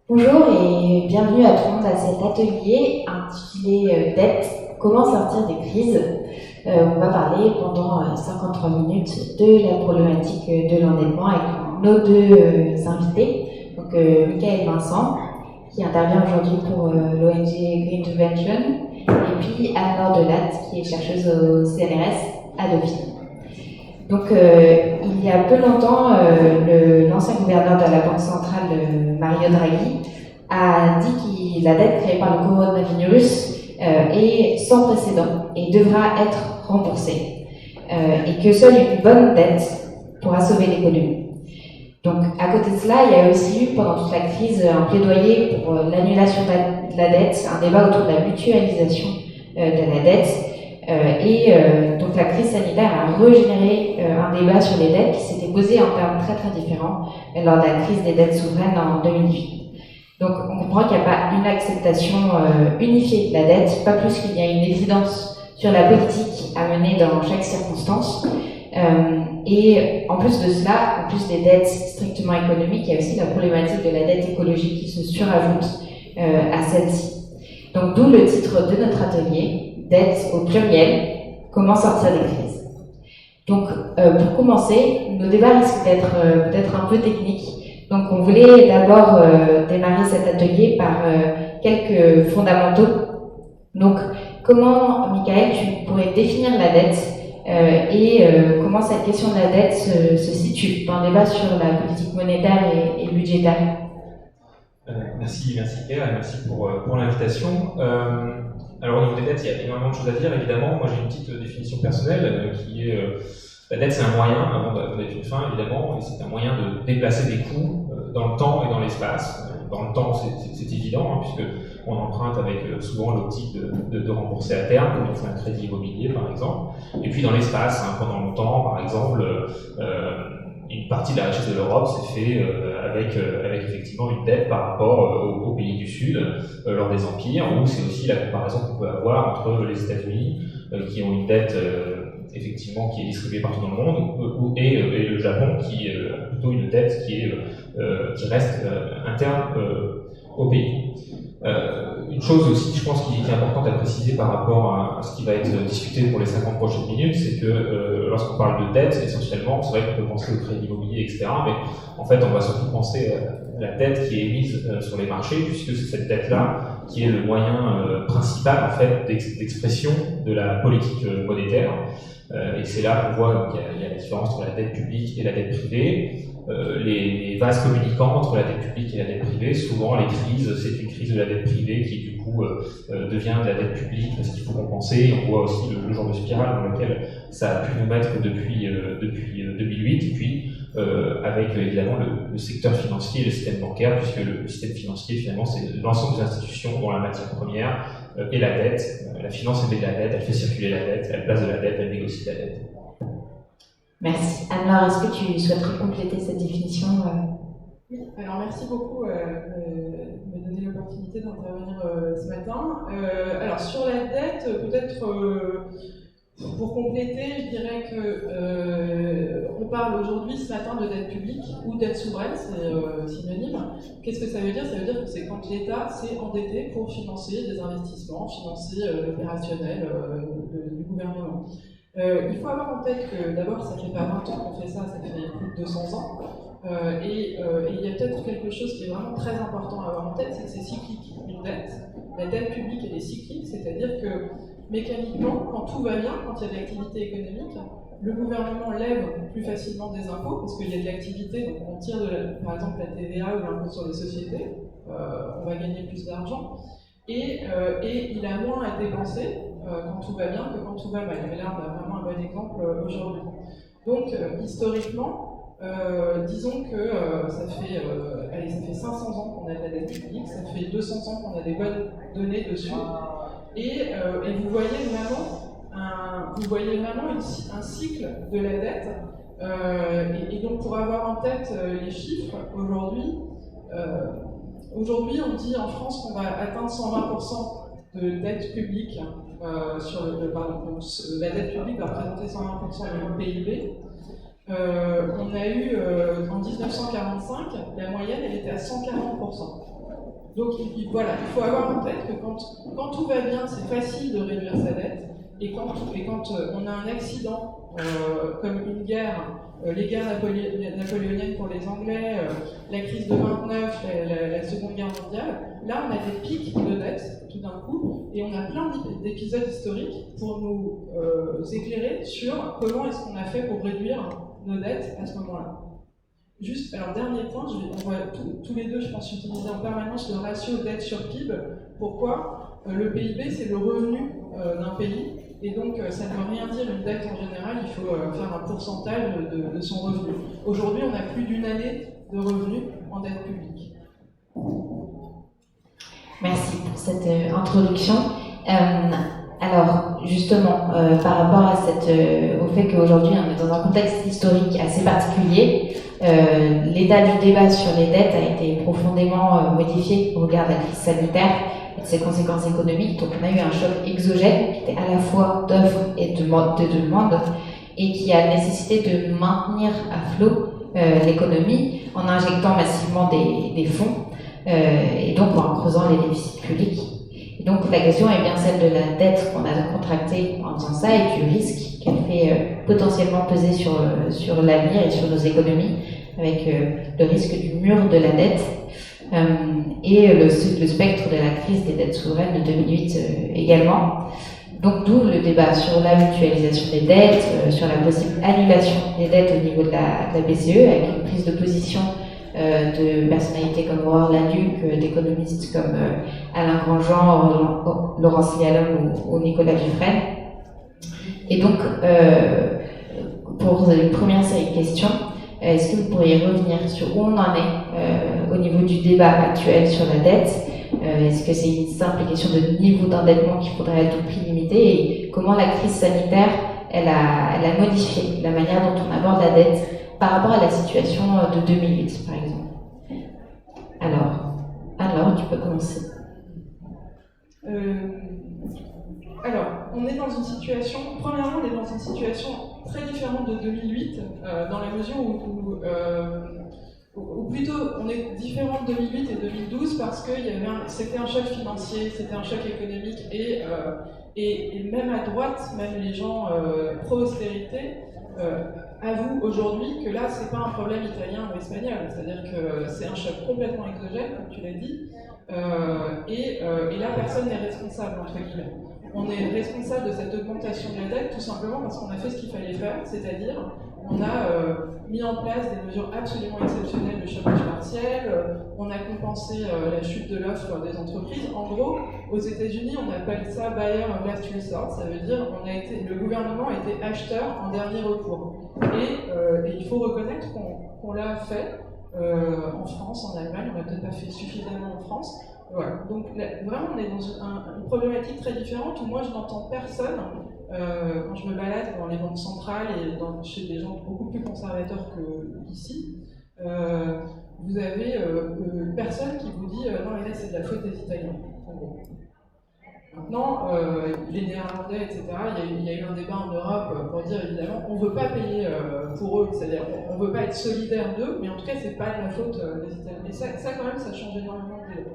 Bonjour et bienvenue à tout le monde à cet atelier intitulé Dette, comment sortir des crises. On va parler pendant 53 minutes de la problématique de l'endettement avec nos deux invités, donc Michael Vincent, qui intervient aujourd'hui pour l'ONG Green Intervention, et puis Anne-Laure Delatte, qui est chercheuse au CNRS à Dauphine. Donc, il y a peu longtemps, l'ancien gouverneur de la Banque centrale, Mario Draghi, a dit que la dette créée par le coronavirus est sans précédent et devra être remboursée, et que seule une bonne dette pourra sauver l'économie. Donc, à côté de cela, il y a aussi eu, pendant toute la crise, un plaidoyer pour l'annulation de la dette, un débat autour de la mutualisation de la dette. Donc la crise sanitaire a régénéré un débat sur les dettes qui s'était posé en termes très très différents lors de la crise des dettes souveraines en 2008. Donc on comprend qu'il n'y a pas une acceptation unifiée de la dette, pas plus qu'il y a une évidence sur la politique à mener dans chaque circonstance. Et en plus de cela, en plus des dettes strictement économiques, il y a aussi la problématique de la dette écologique qui se surajoute à celle-ci. Donc d'où le titre de notre atelier, Dette au pluriel, comment sortir des crises. Donc, pour commencer, nos débats risquent d'être peut-être un peu techniques. Donc, on voulait d'abord démarrer cet atelier par quelques fondamentaux. Donc, comment, Michael, tu pourrais définir la dette et comment cette question de la dette se situe dans le débat sur la politique monétaire et budgétaire? Merci Claire et merci pour l'invitation. Alors au niveau des dettes, il y a énormément de choses à dire évidemment. Moi j'ai une petite définition personnelle qui est la dette c'est un moyen avant d'être une fin évidemment, et c'est un moyen de déplacer des coûts dans le temps et dans l'espace. Dans le temps c'est évident hein, puisque on emprunte avec souvent l'optique de rembourser à terme, comme on fait un crédit immobilier par exemple. Et puis dans l'espace, hein, pendant longtemps par exemple, une partie de la richesse de l'Europe s'est fait avec effectivement une dette par rapport aux pays du Sud lors des empires, où c'est aussi la comparaison qu'on peut avoir entre les États-Unis qui ont une dette effectivement qui est distribuée partout dans le monde et le Japon qui a plutôt une dette qui reste interne au pays. Une chose aussi, je pense, qui est importante à préciser par rapport à ce qui va être discuté pour les 50 prochaines minutes, c'est que lorsqu'on parle de dette, essentiellement, c'est vrai qu'on peut penser au crédit immobilier, etc., mais en fait, on va surtout penser à la dette qui est émise sur les marchés, puisque c'est cette dette-là qui est le moyen principal, en fait, d'expression de la politique monétaire. Et c'est là qu'on voit qu'il y a la différence entre la dette publique et la dette privée. Les vases communicants entre la dette publique et la dette privée, souvent les crises, c'est une crise de la dette privée qui du coup devient de la dette publique parce qu'il faut compenser. On voit aussi le genre de spirale dans lequel ça a pu nous mettre depuis 2008, et puis avec évidemment le secteur financier et le système bancaire, puisque le système financier finalement c'est l'ensemble des institutions dont la matière première et la dette. La finance émet de la dette, elle fait circuler la dette, elle place de la dette, elle négocie la dette. Merci. Anne-Laure, est-ce que tu souhaiterais compléter cette définition? Oui, alors merci beaucoup de me donner l'opportunité d'intervenir ce matin. Alors sur la dette, peut-être pour compléter, je dirais que on parle aujourd'hui ce matin de dette publique ou dette souveraine, c'est synonyme. Qu'est-ce que ça veut dire? Ça veut dire que c'est quand l'État s'est endetté pour financer des investissements, financer l'opérationnel du gouvernement. Il faut avoir en tête que d'abord, ça ne fait pas 20 ans qu'on fait ça, ça fait plus de 200 ans. Et il y a peut-être quelque chose qui est vraiment très important à avoir en tête, c'est que c'est cyclique. Une dette, la dette publique, elle est cyclique, c'est-à-dire que mécaniquement, quand tout va bien, quand il y a de l'activité économique, le gouvernement lève plus facilement des impôts parce qu'il y a de l'activité, donc on tire par exemple la TVA ou l'impôt sur les sociétés, on va gagner plus d'argent, et il a moins à dépenser quand tout va bien que quand tout va mal. Et là, on a vraiment un bon exemple aujourd'hui. Donc, historiquement, disons que ça fait 500 ans qu'on a de la dette publique, ça fait 200 ans qu'on a des bonnes données dessus, et vous voyez vraiment un cycle de la dette. Et donc, pour avoir en tête les chiffres, aujourd'hui, on dit en France qu'on va atteindre 120% de dette publique la dette publique va représenter 120% du PIB. On a eu en 1945, la moyenne elle était à 140%. Donc voilà, il faut avoir en tête que quand tout va bien, c'est facile de réduire sa dette, et quand on a un accident, comme une guerre, les guerres napoléoniennes pour les Anglais, la crise de 29, la Seconde Guerre mondiale, là on a des pics de dette tout d'un coup, et on a plein d'épisodes historiques pour nous éclairer sur comment est-ce qu'on a fait pour réduire nos dettes à ce moment-là. Juste, alors dernier point, on va tous les deux, je pense, utiliser en permanence le ratio dette sur PIB. Pourquoi ? Le PIB, c'est le revenu d'un pays, et donc ça ne veut rien dire une dette en général, il faut faire un pourcentage de son revenu. Aujourd'hui, on a plus d'une année de revenus en dette publique. Merci pour cette introduction. Alors, justement, par rapport à au fait qu'aujourd'hui on est dans un contexte historique assez particulier, l'état du débat sur les dettes a été profondément modifié au regard de la crise sanitaire et de ses conséquences économiques. Donc on a eu un choc exogène qui était à la fois d'offre et de demande et qui a nécessité de maintenir à flot l'économie en injectant massivement des fonds et donc en creusant les déficits publics. Et donc la question est bien celle de la dette qu'on a contractée en faisant ça et du risque qu'elle fait potentiellement peser sur l'avenir et sur nos économies, avec le risque du mur de la dette et le spectre de la crise des dettes souveraines de 2008 également. Donc d'où le débat sur la mutualisation des dettes, sur la possible annulation des dettes au niveau de la BCE, avec une prise de position de personnalités comme Aurore Lanuc, d'économistes comme Alain Grandjean, Laurence Lialhomme ou Nicolas Dufresne. Et donc, pour une première série de questions, est-ce que vous pourriez revenir sur où on en est au niveau du débat actuel sur la dette? Est-ce que c'est une simple question de niveau d'endettement qu'il faudrait à tout prix limiter? Et comment la crise sanitaire, elle a modifié la manière dont on aborde la dette par rapport à la situation de 2008, par exemple? Alors, tu peux commencer. Alors, on est dans une situation, premièrement, on est dans une situation très différente de 2008, dans la mesure ou plutôt on est différent de 2008 et 2012 parce que c'était un choc financier, c'était un choc économique et même à droite, même les gens pro-austérité avouent aujourd'hui que là c'est pas un problème italien ou espagnol, c'est-à-dire que c'est un choc complètement exogène, comme tu l'as dit, et là personne n'est responsable entre guillemets. On est responsable de cette augmentation de la dette tout simplement parce qu'on a fait ce qu'il fallait faire, c'est-à-dire on a mis en place des mesures absolument exceptionnelles de chômage partiel, on a compensé la chute de l'offre des entreprises. En gros, aux États-Unis, on appelle ça buyer of last resort, ça veut dire le gouvernement a été acheteur en dernier recours. Et il faut reconnaître qu'on l'a fait en France, en Allemagne, on l'a peut-être pas fait suffisamment en France. Voilà. Donc vraiment, on est dans une problématique très différente où moi je n'entends personne. Quand je me balade dans les banques centrales et chez des gens beaucoup plus conservateurs qu'ici, vous avez personne qui vous dit non mais là c'est de la faute des Italiens. En gros. Maintenant, les Néerlandais, etc., il y a eu un débat en Europe pour dire évidemment on ne veut pas payer pour eux, c'est-à-dire on ne veut pas être solidaire d'eux, mais en tout cas c'est pas de la faute des Italiens. Et ça quand même, ça change énormément de débat.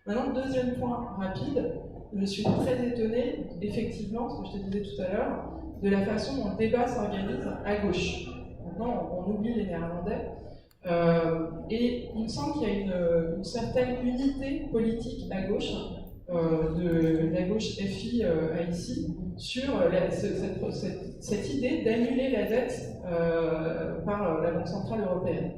Maintenant, deuxième point rapide, je suis très étonnée, effectivement, ce que je te disais tout à l'heure, de la façon dont le débat s'organise à gauche. Maintenant, on oublie les Néerlandais, et il me semble qu'il y a une certaine unité politique à gauche, de la gauche FI à ici, sur cette idée d'annuler la dette par la Banque Centrale Européenne.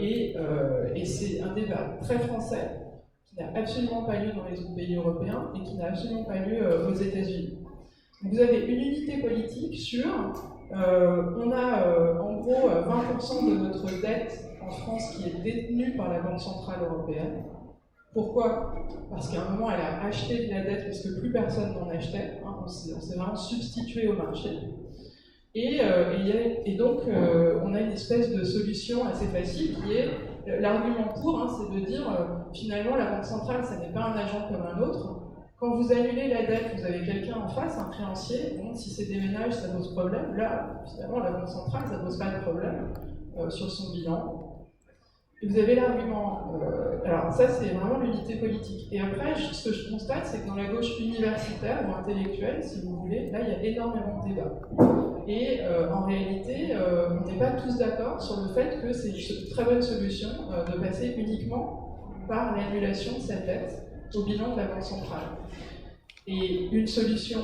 Et c'est un débat très français, qui n'a absolument pas lieu dans les autres pays européens et qui n'a absolument pas lieu aux États-Unis. Vous avez une unité politique sur, on a en gros 20% de notre dette en France qui est détenue par la Banque Centrale Européenne. Pourquoi ? Parce qu'à un moment, elle a acheté de la dette parce que plus personne n'en achetait. Hein, on s'est vraiment substitué au marché. Et donc, on a une espèce de solution assez facile qui est l'argument pour, hein, c'est de dire finalement la Banque centrale, ça n'est pas un agent comme un autre. Quand vous annulez la dette, vous avez quelqu'un en face, un créancier. Bon, si c'est des ménages, ça pose problème. Là, finalement, la Banque centrale, ça pose pas de problème sur son bilan. Vous avez l'argument, alors ça c'est vraiment l'unité politique. Et après, ce que je constate, c'est que dans la gauche universitaire ou intellectuelle, si vous voulez, là il y a énormément de débats. Et en réalité, on n'est pas tous d'accord sur le fait que c'est une très bonne solution de passer uniquement par l'annulation de cette dette au bilan de la Banque centrale. Et une solution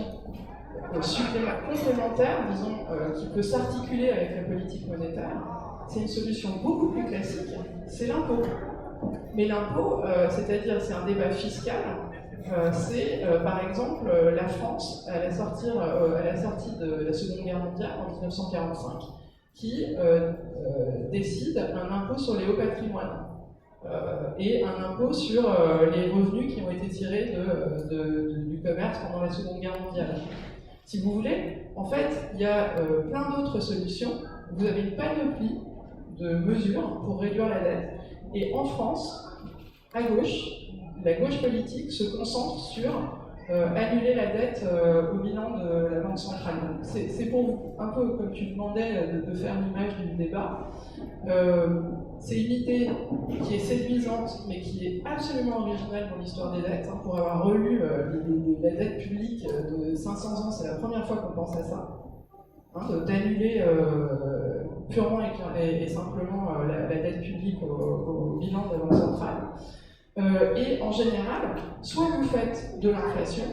complémentaire, disons, qui peut s'articuler avec la politique monétaire, c'est une solution beaucoup plus classique, c'est l'impôt. Mais l'impôt, c'est-à-dire c'est un débat fiscal, c'est par exemple la France, à la sortie de la Seconde Guerre mondiale en 1945, qui décide un impôt sur les hauts patrimoines et un impôt sur les revenus qui ont été tirés du commerce pendant la Seconde Guerre mondiale. Si vous voulez, en fait, il y a plein d'autres solutions. Vous avez une panoplie de mesures pour réduire la dette. Et en France, à gauche, la gauche politique se concentre sur annuler la dette au bilan de la Banque centrale. C'est pour, un peu comme tu demandais de faire l'image du débat, c'est une idée qui est séduisante, mais qui est absolument originale dans l'histoire des dettes. Pour avoir relu la dette publique de 500 ans, c'est la première fois qu'on pense à ça. D'annuler purement et simplement la dette publique au bilan de la Banque centrale. Et en général, soit vous faites de l'inflation,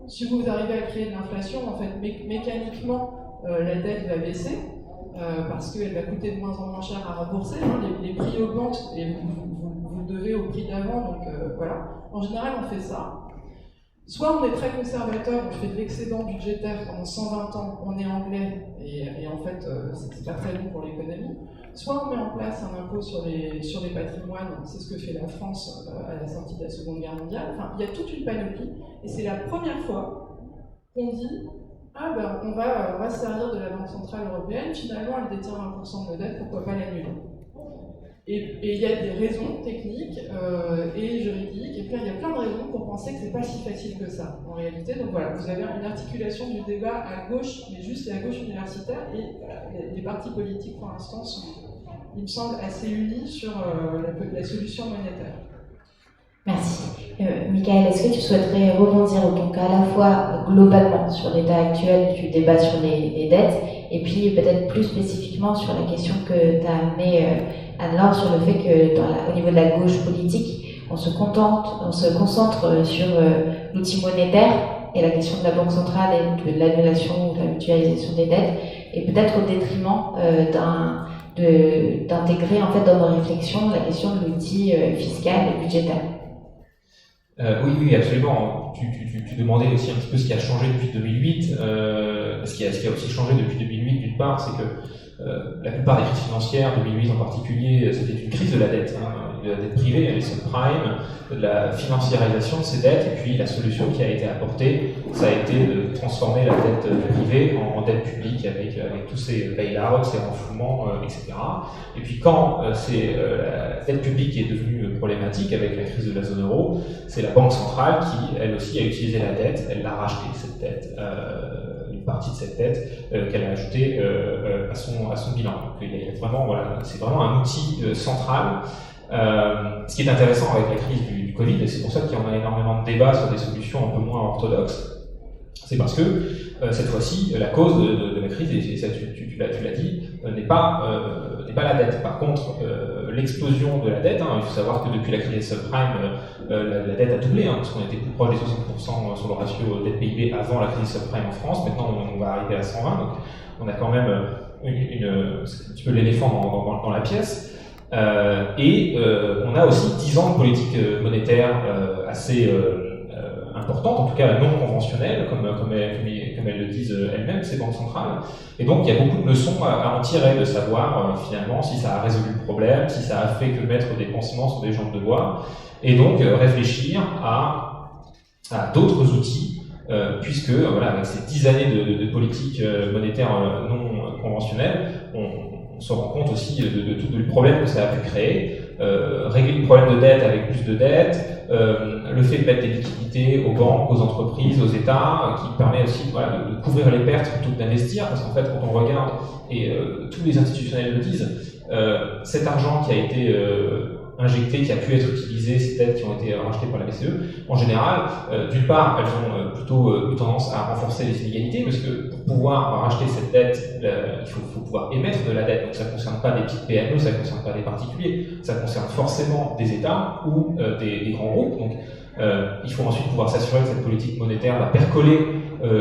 si vous arrivez à créer de l'inflation, en fait, mécaniquement, la dette va baisser, parce qu'elle va coûter de moins en moins cher à rembourser. Les prix augmentent et vous le devez au prix d'avant, donc voilà. En général, on fait ça. Soit on est très conservateur, on fait de l'excédent budgétaire pendant 120 ans, on est anglais, et en fait, c'est pas très bon pour l'économie. Soit on met en place un impôt sur les patrimoines, c'est ce que fait la France à la sortie de la Seconde Guerre mondiale. Enfin, il y a toute une panoplie, et c'est la première fois qu'on dit ah ben on va se servir de la Banque centrale européenne, finalement elle détient 20% de nos dettes, pourquoi pas l'annuler? Et il y a des raisons techniques et juridiques, et puis il y a plein de raisons pour penser que c'est pas si facile que ça, en réalité. Donc voilà, vous avez une articulation du débat à gauche, mais juste à gauche universitaire, et voilà, les partis politiques pour l'instant sont, il me semble, assez unis sur la solution monétaire. Merci. Michael, est-ce que tu souhaiterais rebondir donc à la fois globalement sur l'état actuel du débat sur les dettes, et puis peut-être plus spécifiquement sur la question que tu as amenée Anne-Laure sur le fait que au niveau de la gauche politique, on se concentre sur l'outil monétaire et la question de la Banque centrale et de l'annulation ou de la mutualisation des dettes, et peut-être au détriment d'intégrer en fait dans nos réflexions la question de l'outil fiscal et budgétaire. Oui, absolument. Tu demandais aussi un petit peu ce qui a changé depuis 2008. Ce qui a aussi changé depuis 2008, d'une part, c'est que la plupart des crises financières, 2008 en particulier, c'était une crise de la dette, de la dette privée, les subprimes, de la financiarisation de ces dettes, et puis la solution qui a été apportée, ça a été de transformer la dette privée en dette publique avec tous ces bail-outs, ces renflouements, etc. Et puis quand la dette publique est devenue problématique avec la crise de la zone euro, c'est la Banque centrale qui, elle aussi, a utilisé la dette, elle l'a rachetée, cette dette, une partie de cette dette qu'elle a ajoutée à son bilan. Donc, il y a vraiment, voilà, c'est vraiment un outil central. Ce qui est intéressant avec la crise du Covid, et c'est pour ça qu'il y en a énormément de débats sur des solutions un peu moins orthodoxes, c'est parce que cette fois-ci, la cause de la crise, et ça tu l'as dit, n'est pas la dette. Par contre, l'explosion de la dette, il faut savoir que depuis la crise des subprimes, la dette a doublé, parce qu'on était plus proche des 60% sur le ratio dette PIB avant la crise des subprimes en France. Maintenant, on va arriver à 120, donc on a quand même c'est un petit peu l'éléphant dans la pièce. On a aussi 10 ans de politique monétaire assez importante, en tout cas non conventionnelle, comme elles le disent elles-mêmes, ces banques centrales. Et donc il y a beaucoup de leçons à en tirer, de savoir finalement si ça a résolu le problème, si ça a fait que mettre des pansements sur des jambes de bois, et donc réfléchir à d'autres outils, puisque voilà, avec ces 10 années de politique monétaire non conventionnelle, on se rend compte aussi de tout le problème que ça a pu créer. Régler le problème de dette avec plus de dettes, le fait de mettre des liquidités aux banques, aux entreprises, aux États, qui permet aussi de couvrir les pertes plutôt que d'investir, parce qu'en fait, quand on regarde, et tous les institutionnels le disent, cet argent qui a été injecté, qui a pu être utilisé, ces dettes qui ont été rachetées par la BCE, en général, d'une part, elles ont plutôt eu tendance à renforcer les inégalités, parce que pour pouvoir racheter cette dette, il faut pouvoir émettre de la dette. Donc ça ne concerne pas des petites PME, ça ne concerne pas des particuliers, ça concerne forcément des États ou des grands groupes. Donc il faut ensuite pouvoir s'assurer que cette politique monétaire va percoler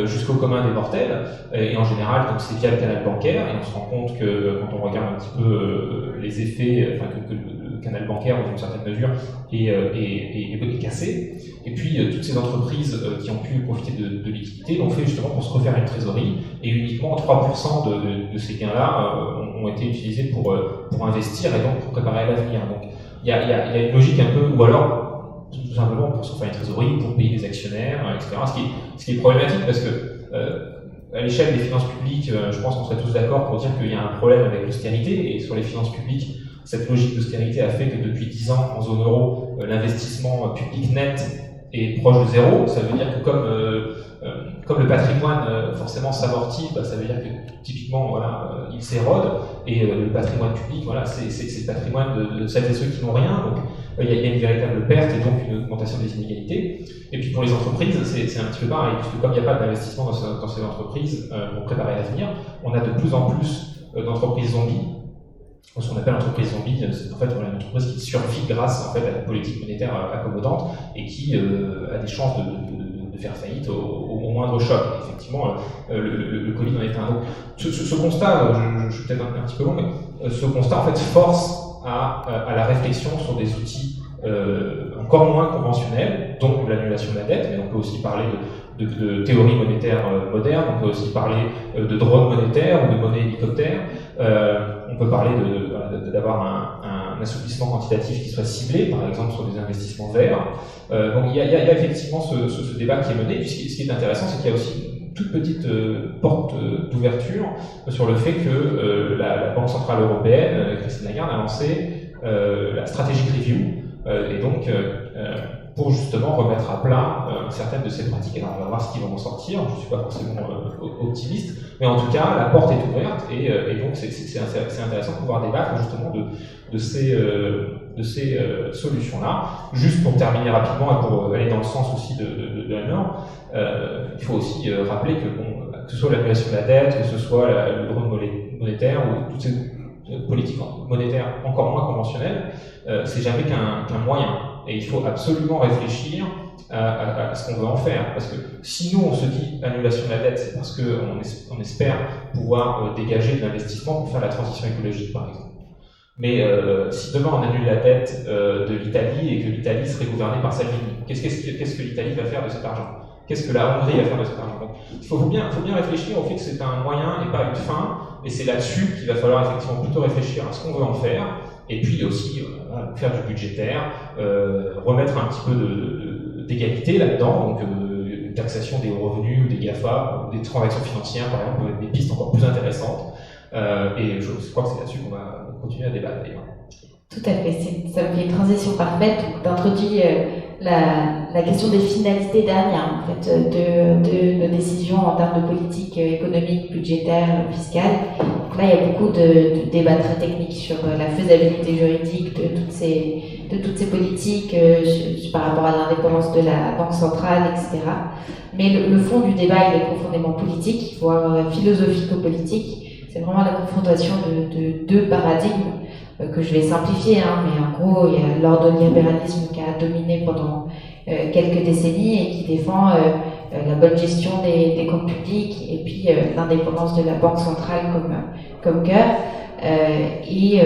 jusqu'au commun des mortels, et en général, donc c'est via le canal bancaire, et on se rend compte que quand on regarde un petit peu les effets, que le canal bancaire, dans une certaine mesure, est cassé. Et puis, toutes ces entreprises qui ont pu profiter de liquidités l'ont fait justement pour se refaire une trésorerie, et uniquement 3% de ces gains-là ont été utilisés pour investir et donc pour préparer l'avenir. Donc, il y a une logique un peu, ou alors, tout simplement pour se refaire une trésorerie, pour payer les actionnaires, etc. Ce qui est problématique parce que, à l'échelle des finances publiques, je pense qu'on serait tous d'accord pour dire qu'il y a un problème avec l'austérité, et sur les finances publiques, cette logique d'austérité a fait que depuis 10 ans, en zone euro, l'investissement public net est proche de zéro. Ça veut dire que comme le patrimoine forcément s'amortit, ça veut dire que typiquement voilà, il s'érode, et le patrimoine public, voilà, c'est le patrimoine de celles et ceux qui n'ont rien. Donc il y a une véritable perte et donc une augmentation des inégalités. Et puis pour les entreprises, c'est un petit peu pareil, puisque comme il n'y a pas d'investissement dans ces entreprises pour préparer l'avenir, on a de plus en plus d'entreprises zombies. Ce qu'on appelle entreprise zombie, c'est en fait une entreprise qui survit grâce en fait, à une politique monétaire accommodante et qui a des chances de faire faillite au moindre choc. Et effectivement, le Covid en est un autre. Ce constat, je suis peut-être un petit peu long, mais ce constat en fait force à la réflexion sur des outils encore moins conventionnels, dont l'annulation de la dette, mais on peut aussi parler de théorie monétaire moderne, on peut aussi parler de drones monétaires ou de monnaie hélicoptère, on peut parler d'avoir un assouplissement quantitatif qui soit ciblé, par exemple sur des investissements verts. Donc il y a effectivement ce débat qui est mené, puis ce qui est intéressant, c'est qu'il y a aussi une toute petite porte d'ouverture sur le fait que la Banque Centrale Européenne, Christine Lagarde, a lancé la Strategic Review, et donc pour justement remettre à plat certaines de ces pratiques. Alors on va voir ce qui va en sortir, je ne suis pas forcément optimiste, mais en tout cas la porte est ouverte, et donc c'est intéressant de pouvoir débattre justement de ces solutions-là. Juste pour terminer rapidement et pour aller dans le sens aussi de Anne-Laure, il faut aussi rappeler que ce soit l'annulation de la dette, que ce soit le drone monétaire ou toutes ces politiques monétaires encore moins conventionnelles, c'est jamais qu'un moyen. Et il faut absolument réfléchir à ce qu'on veut en faire. Parce que si nous, on se dit annulation de la dette, c'est parce qu'on espère pouvoir dégager de l'investissement pour faire la transition écologique, par exemple. Mais si demain on annule la dette de l'Italie et que l'Italie serait gouvernée par Salvini, qu'est-ce que l'Italie va faire de cet argent? Qu'est-ce que la Hongrie va faire de cet argent? Donc, il faut bien réfléchir au fait que c'est un moyen et pas une fin, et c'est là-dessus qu'il va falloir effectivement plutôt réfléchir à ce qu'on veut en faire, et puis aussi faire du budgétaire, remettre un petit peu d'égalité là-dedans, donc une taxation des hauts revenus ou des GAFA, des transactions financières par exemple, des pistes encore plus intéressantes, et je crois que c'est là-dessus qu'on va continuer à débattre d'ailleurs. Tout à fait, ça me fait une transition parfaite. Tu introduis la question des finalités dernières en fait, de nos décisions en termes de politique économique, budgétaire, fiscale. Donc là, il y a beaucoup de débats très techniques sur la faisabilité juridique de toutes ces politiques par rapport à l'indépendance de la Banque centrale, etc. Mais le fond du débat, il est profondément politique, voire philosophico-politique. C'est vraiment la confrontation de deux paradigmes que je vais simplifier, mais en gros, il y a l'ordolibéralisme qui a dominé pendant quelques décennies et qui défend la bonne gestion des comptes publics et puis l'indépendance de la Banque centrale comme cœur. Et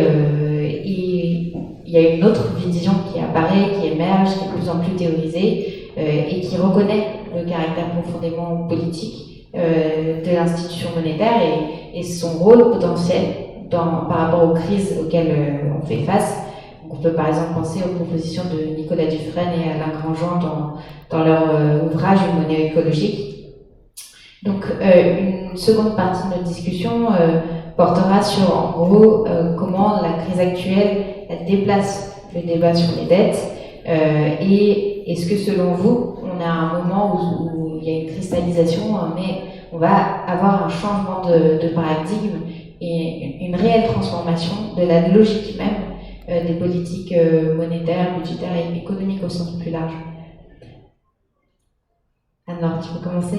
il y a une autre vision qui apparaît, qui émerge, qui est de plus en plus théorisée et qui reconnaît le caractère profondément politique de l'institution monétaire et son rôle potentiel par rapport aux crises auxquelles on fait face. Donc on peut par exemple penser aux propositions de Nicolas Dufresne et Alain Grandjean dans leur ouvrage Une monnaie écologique. Donc une seconde partie de notre discussion portera sur en gros comment la crise actuelle elle déplace le débat sur les dettes et est-ce que selon vous on a un moment où il y a une cristallisation mais on va avoir un changement de paradigme et une réelle transformation de la logique même des politiques monétaires, budgétaires et économiques au sens plus large. Anne-Laure, tu peux commencer ?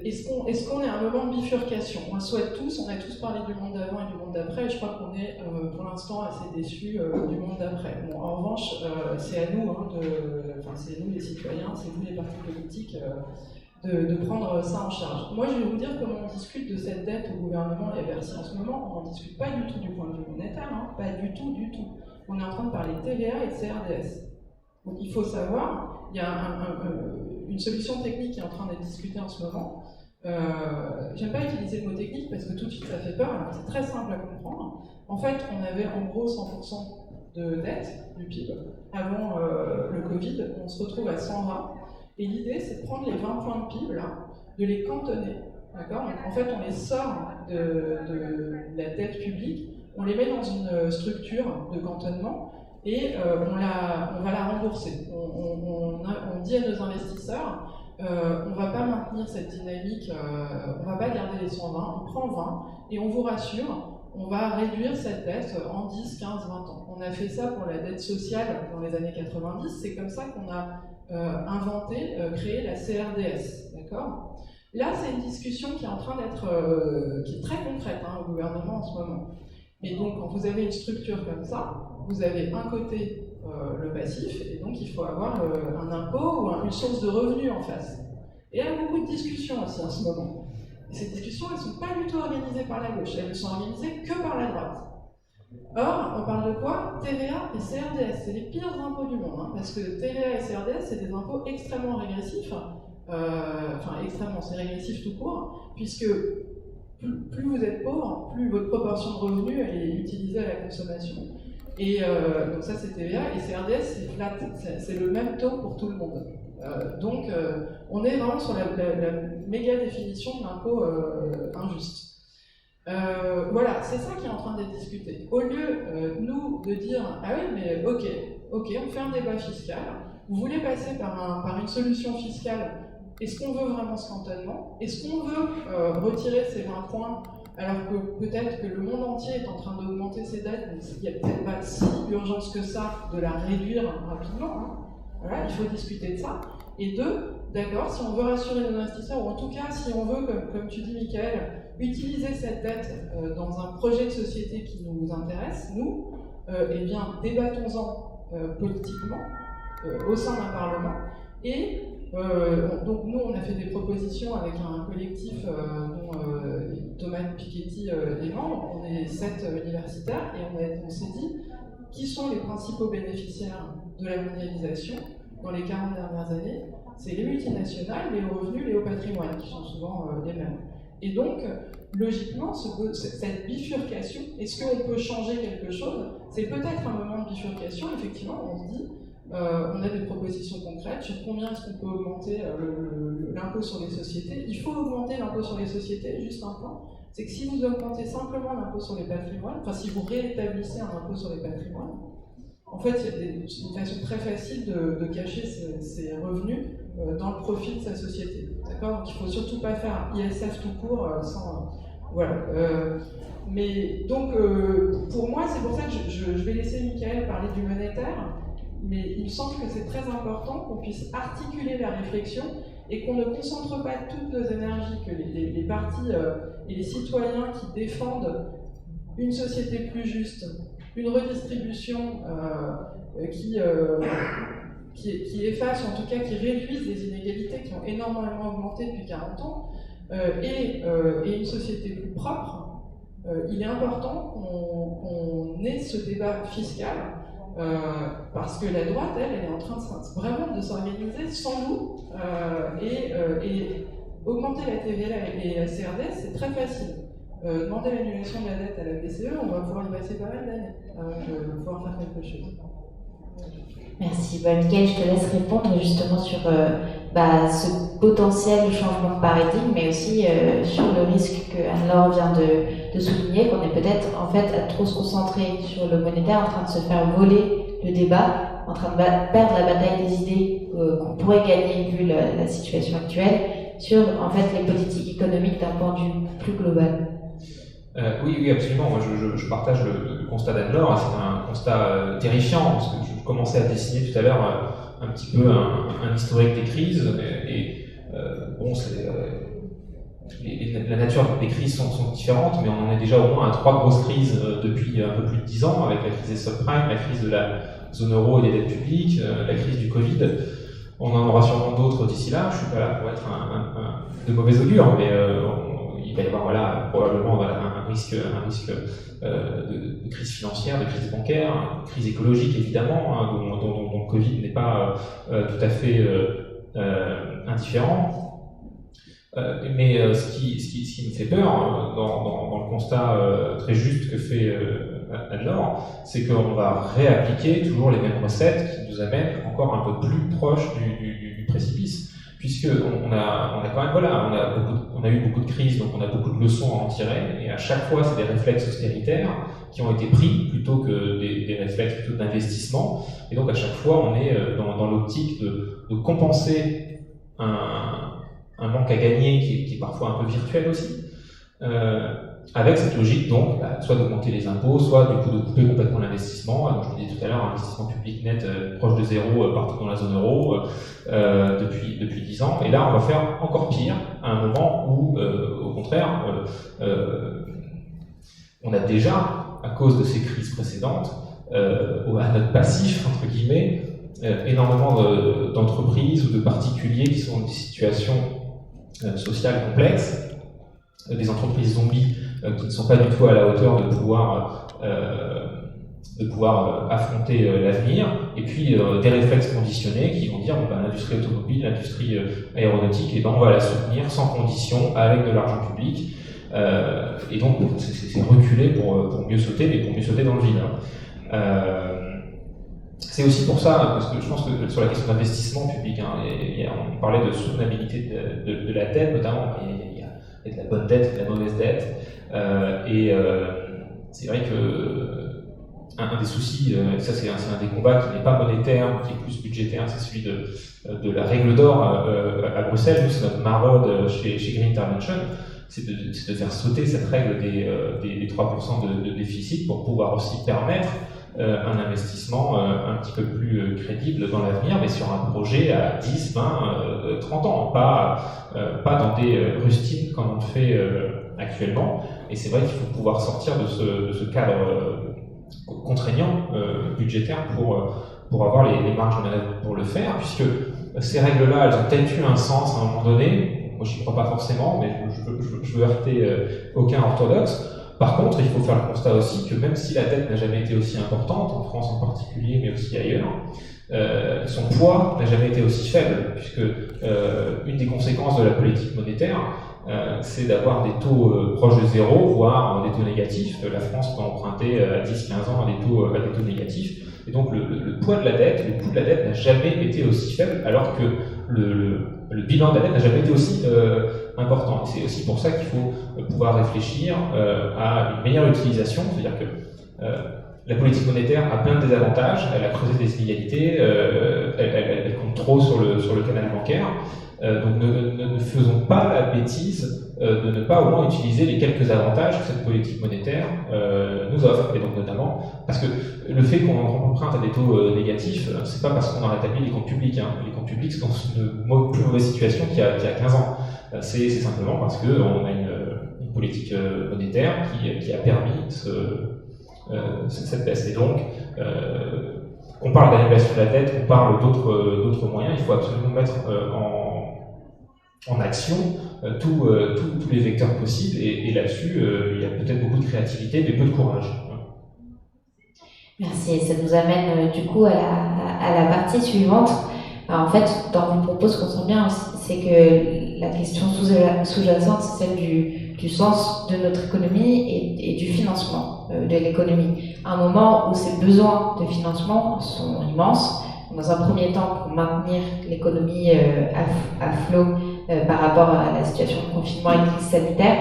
Est-ce qu'on est à un moment de bifurcation? On le souhaite tous, on a tous parlé du monde d'avant et du monde d'après, et je crois qu'on est pour l'instant assez déçus du monde d'après. Bon, en revanche, c'est à nous, c'est nous les citoyens, c'est vous les partis politiques, de prendre ça en charge. Moi, je vais vous dire comment on discute de cette dette au gouvernement et à Bercy en ce moment. On n'en discute pas du tout du point de vue monétaire, pas du tout. On est en train de parler de TVA et de CRDS. Donc il faut savoir, il y a une solution technique qui est en train d'être discutée en ce moment. J'aime pas utiliser le mot technique parce que tout de suite ça fait peur, alors c'est très simple à comprendre. En fait, on avait en gros 100% de dette du PIB avant le Covid, on se retrouve à 120. Et l'idée, c'est de prendre les 20 points de PIB, là, de les cantonner. D'accord ? Donc, en fait, on les sort de la dette publique, on les met dans une structure de cantonnement et on va la rembourser. On dit à nos investisseurs, on ne va pas maintenir cette dynamique, on ne va pas garder les 120, on prend 20 et on vous rassure, on va réduire cette dette en 10, 15, 20 ans. On a fait ça pour la dette sociale dans les années 90, c'est comme ça qu'on a créé la CRDS, d'accord ? Là, c'est une discussion qui est en train d'être, qui est très concrète au gouvernement en ce moment. Et donc, quand vous avez une structure comme ça, vous avez un côté le passif, et donc il faut avoir un impôt ou une source de revenus en face. Et il y a beaucoup de discussions aussi en ce moment. Et ces discussions, elles ne sont pas du tout organisées par la gauche, elles ne sont organisées que par la droite. Or, on parle de quoi? TVA et CRDS, c'est les pires impôts du monde, parce que TVA et CRDS, c'est des impôts extrêmement régressifs, extrêmement, c'est régressif tout court, puisque plus vous êtes pauvre, plus votre proportion de revenus elle est utilisée à la consommation. Et donc ça c'est TVA, et CRDS c'est flat, c'est le même taux pour tout le monde. Donc on est vraiment sur la méga définition de l'impôt injuste. Voilà, c'est ça qui est en train d'être discuté. Au lieu, nous, de dire « Ah oui, mais ok, on fait un débat fiscal, vous voulez passer par une solution fiscale, est-ce qu'on veut vraiment ce cantonnement? Est-ce qu'on veut retirer ces 20 points alors que peut-être que le monde entier est en train d'augmenter ses dettes, mais il n'y a peut-être pas si urgence que ça de la réduire rapidement, Voilà, il faut discuter de ça. Et deux, d'accord, si on veut rassurer nos investisseurs, ou en tout cas si on veut, comme tu dis Michael, utiliser cette dette dans un projet de société qui nous intéresse, nous, eh bien, débattons-en politiquement au sein d'un Parlement. Et donc nous, on a fait des propositions avec un collectif dont Thomas Piketty est membre. On est 7 universitaires et on s'est dit qui sont les principaux bénéficiaires de la mondialisation dans les 40 dernières années. C'est les multinationales, les hauts revenus, les hauts patrimoines, qui sont souvent les mêmes. Et donc, logiquement, cette bifurcation, est-ce qu'on peut changer quelque chose? C'est peut-être un moment de bifurcation, effectivement, on se dit, on a des propositions concrètes sur combien est-ce qu'on peut augmenter l'impôt sur les sociétés. Il faut augmenter l'impôt sur les sociétés, juste un point, c'est que si vous augmentez simplement l'impôt sur les patrimoines, enfin si vous réétablissez un impôt sur les patrimoines, en fait, il y a une façon très facile de cacher ses revenus dans le profit de sa société. D'accord? Donc il ne faut surtout pas faire un ISF tout court sans... voilà. Mais donc, pour moi, c'est pour ça que je vais laisser Michael parler du monétaire, mais il me semble que c'est très important qu'on puisse articuler la réflexion et qu'on ne concentre pas toutes nos énergies, que les partis et les citoyens qui défendent une société plus juste, une redistribution qui efface, ou en tout cas qui réduise les inégalités qui ont énormément augmenté depuis 40 ans, et une société plus propre, il est important qu'on ait ce débat fiscal, parce que la droite, elle est en train vraiment de s'organiser sans nous, et augmenter la TVA et la CRDS, c'est très facile. Demander l'annulation de la dette à la BCE, on va pouvoir y passer pas mal d'années pour pouvoir faire quelque chose. Merci. Michael, je te laisse répondre justement sur ce potentiel changement de paradigme, mais aussi sur le risque que Anne-Laure vient de souligner, qu'on est peut-être en fait à trop se concentrer sur le monétaire, en train de se faire voler le débat, en train de perdre la bataille des idées qu'on pourrait gagner vu la situation actuelle, sur en fait les politiques économiques d'un point de vue plus global. Oui, absolument. Moi, je partage le constat d'Anne-Laure. C'est un constat terrifiant, parce que je commençais à dessiner tout à l'heure un petit peu un historique des crises. La nature des crises sont différentes, mais on en est déjà au moins à 3 grosses crises depuis un peu plus de 10 ans, avec la crise des subprimes, la crise de la zone euro et des dettes publiques, la crise du Covid. On en aura sûrement d'autres d'ici là. Je suis pas là pour être de mauvais augure, mais il va y avoir probablement un risque de crise financière, de crise bancaire, de crise écologique évidemment, dont le Covid n'est pas tout à fait indifférent. Mais ce qui me fait peur dans le constat très juste que fait Anne-Laure, c'est qu'on va réappliquer toujours les mêmes recettes qui nous amènent encore un peu plus proche du précipice. Puisque on a quand même on a eu beaucoup de crises, donc on a beaucoup de leçons à en tirer, et à chaque fois c'est des réflexes austéritaires qui ont été pris plutôt que des réflexes plutôt d'investissement, et donc à chaque fois on est dans l'optique de compenser un manque à gagner qui est parfois un peu virtuel aussi, avec cette logique donc soit d'augmenter les impôts, soit du coup de couper complètement l'investissement. Donc, je vous disais tout à l'heure, un investissement public net proche de zéro partout dans la zone euro depuis 10 ans, et là on va faire encore pire à un moment où au contraire on a déjà, à cause de ces crises précédentes, à notre passif entre guillemets, énormément d'entreprises ou de particuliers qui sont dans des situations sociales complexes, des entreprises zombies qui ne sont pas du tout à la hauteur de pouvoir affronter l'avenir, et puis des réflexes conditionnés qui vont dire l'industrie automobile, l'industrie aéronautique, et on va la soutenir sans condition avec de l'argent public, et donc c'est reculer pour mieux sauter, mais pour mieux sauter dans le vide. C'est aussi pour ça, parce que je pense que sur la question d'investissement public, on parlait de soutenabilité de la dette notamment, il y a de la bonne dette et de la mauvaise dette, c'est vrai que un des soucis, ça c'est un des combats qui n'est pas monétaire, qui est plus budgétaire, c'est celui de la règle d'or à Bruxelles. Nous, c'est notre maraude chez Green Intervention, c'est de faire sauter cette règle des 3% de déficit pour pouvoir aussi permettre un investissement un petit peu plus crédible dans l'avenir, mais sur un projet à 10, 20, 30 ans, pas dans des rustines comme on le fait actuellement. Et c'est vrai qu'il faut pouvoir sortir de ce cadre contraignant budgétaire pour avoir les marges de manœuvre pour le faire, puisque ces règles-là, elles ont peut-être eu un sens à un moment donné. Moi, j'y crois pas forcément, mais je veux heurter aucun orthodoxe. Par contre, il faut faire le constat aussi que même si la dette n'a jamais été aussi importante, en France en particulier, mais aussi ailleurs, son poids n'a jamais été aussi faible, puisque une des conséquences de la politique monétaire, c'est d'avoir des taux proches de zéro, voire des taux négatifs. La France peut emprunter à 10-15 ans à des taux négatifs. Et donc le poids de la dette, le coût de la dette n'a jamais été aussi faible, alors que le bilan de la dette n'a jamais été aussi important. Et c'est aussi pour ça qu'il faut pouvoir réfléchir à une meilleure utilisation, c'est-à-dire que la politique monétaire a plein de désavantages, elle a creusé des inégalités, elle compte trop sur le canal bancaire. Donc ne faisons pas la bêtise de ne pas au moins utiliser les quelques avantages que cette politique monétaire nous offre, et donc notamment parce que le fait qu'on emprunte à des taux négatifs, c'est pas parce qu'on a rétabli les comptes publics. Les comptes publics sont dans une plus mauvaise situation qu'il y a 15 ans. C'est simplement parce qu'on a une politique monétaire qui a permis cette baisse. Et donc, qu'on parle d'annulation de la dette, qu'on parle d'autres moyens, il faut absolument mettre en action tous les vecteurs possibles, et là-dessus, il y a peut-être beaucoup de créativité, mais peu de courage. Merci, ça nous amène du coup à la partie suivante. Alors, en fait, dans vos propos, ce qu'on sent bien, c'est que la question sous-jacente, c'est celle du sens de notre économie et du financement de l'économie. À un moment où ces besoins de financement sont immenses, dans un premier temps pour maintenir l'économie à flot par rapport à la situation de confinement et de crise sanitaire,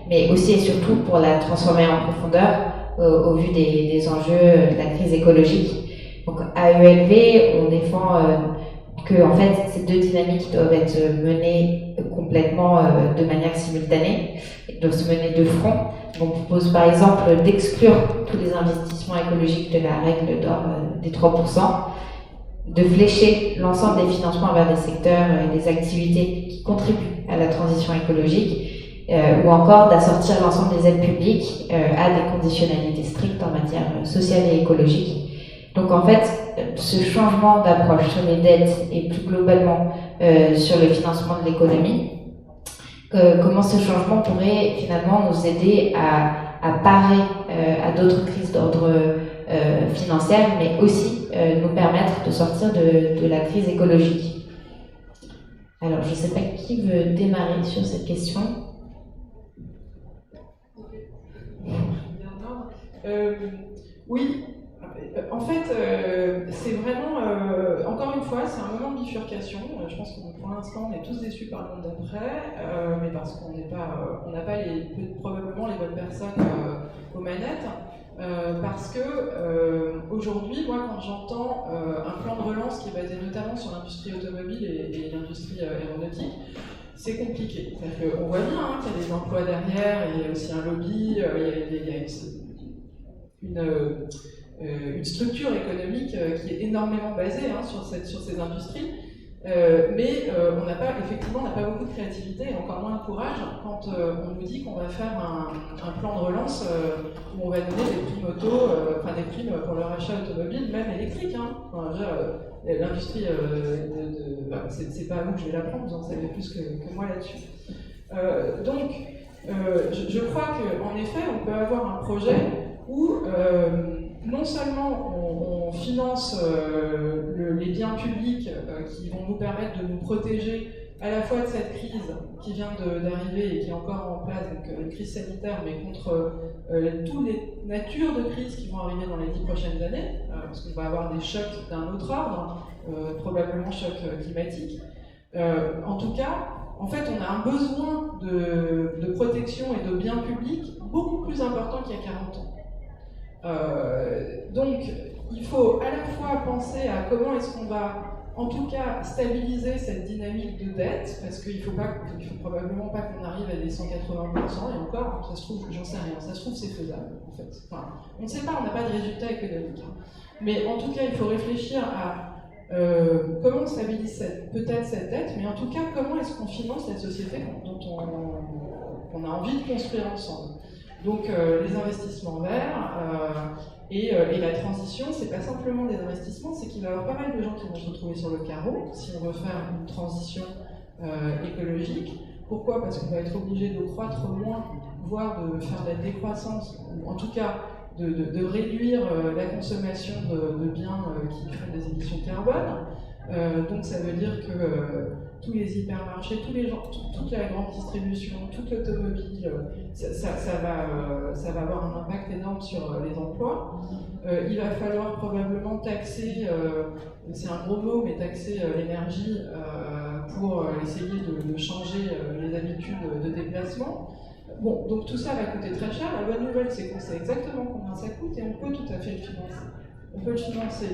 mais aussi et surtout pour la transformer en profondeur au vu des enjeux de la crise écologique. Donc à ELV, on défend que en fait ces deux dynamiques doivent être menées complètement de manière simultanée, doivent se mener de front. On propose par exemple d'exclure tous les investissements écologiques de la règle d'or des 3%, de flécher l'ensemble des financements vers des secteurs et des activités qui contribuent à la transition écologique, ou encore d'assortir l'ensemble des aides publiques à des conditionnalités strictes en matière sociale et écologique. Donc en fait, ce changement d'approche sur les dettes et plus globalement sur le financement de l'économie, comment ce changement pourrait finalement nous aider à parer à d'autres crises d'ordre financière, mais aussi nous permettre de sortir de la crise écologique. Alors, je ne sais pas qui veut démarrer sur cette question. Oui, en fait, c'est vraiment, encore une fois, c'est un moment de bifurcation. Je pense que pour l'instant, on est tous déçus par le monde d'après, mais parce qu'on n'a pas probablement les bonnes personnes aux manettes. Parce que aujourd'hui, moi, quand j'entends un plan de relance qui est basé notamment sur l'industrie automobile et l'industrie aéronautique, c'est compliqué. C'est-à-dire qu'on voit bien qu'il y a des emplois derrière, il y a aussi un lobby, il y a une structure économique qui est énormément basée sur ces industries. Mais on n'a pas beaucoup de créativité et encore moins de courage quand on nous dit qu'on va faire un plan de relance où on va donner des primes auto, des primes pour leur achat automobile, même électrique. L'industrie, c'est pas à vous que je vais l'apprendre, vous en savez plus que moi là-dessus. Donc, je crois qu'en effet, on peut avoir un projet où non seulement on finance les biens publics qui vont nous permettre de nous protéger à la fois de cette crise qui vient d'arriver et qui est encore en place, donc une crise sanitaire, mais contre toutes les natures de crises qui vont arriver dans les 10 prochaines années, parce qu'on va avoir des chocs d'un autre ordre, probablement chocs climatiques. En tout cas, en fait, on a un besoin de protection et de biens publics beaucoup plus important qu'il y a 40 ans. Donc, il faut à la fois penser à comment est-ce qu'on va, en tout cas, stabiliser cette dynamique de dette, parce qu'il faut probablement pas qu'on arrive à des 180%, et encore, ça se trouve, j'en sais rien, ça se trouve c'est faisable, en fait. Enfin, on ne sait pas, on n'a pas de résultats économiques. Mais en tout cas, il faut réfléchir à comment on stabilise peut-être cette dette, mais en tout cas, comment est-ce qu'on finance la société dont on a envie de construire ensemble. Donc les investissements verts et la transition, c'est pas simplement des investissements, c'est qu'il va y avoir pas mal de gens qui vont se retrouver sur le carreau si on veut faire une transition écologique. Pourquoi ? Parce qu'on va être obligé de croître moins, voire de faire de la décroissance, ou en tout cas de réduire la consommation de biens qui font des émissions de carbone. Donc ça veut dire que tous les hypermarchés, toute la grande distribution, toute l'automobile, ça va avoir un impact énorme sur les emplois. Il va falloir probablement taxer, c'est un gros mot, mais taxer l'énergie pour essayer de changer les habitudes de déplacement. Bon, donc tout ça va coûter très cher. La bonne nouvelle, c'est qu'on sait exactement combien ça coûte et on peut tout à fait le financer. On peut le financer,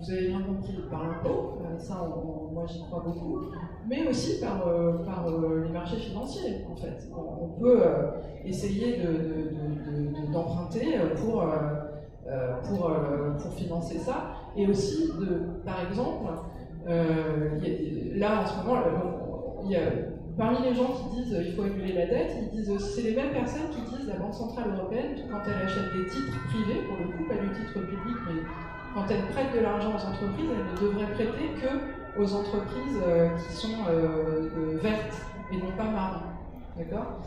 vous avez bien compris, par l'impôt, ça moi j'y crois beaucoup, mais aussi par les marchés financiers en fait. On peut essayer d'emprunter pour financer ça, et aussi par exemple, là en ce moment, il y a parmi les gens qui disent il faut annuler la dette, ils disent c'est les mêmes personnes qui disent la Banque Centrale Européenne, quand elle achète des titres privés, pour le coup, pas du titre public, mais quand elle prête de l'argent aux entreprises, elle ne devrait prêter qu'aux entreprises qui sont vertes et non pas marron. D'accord ?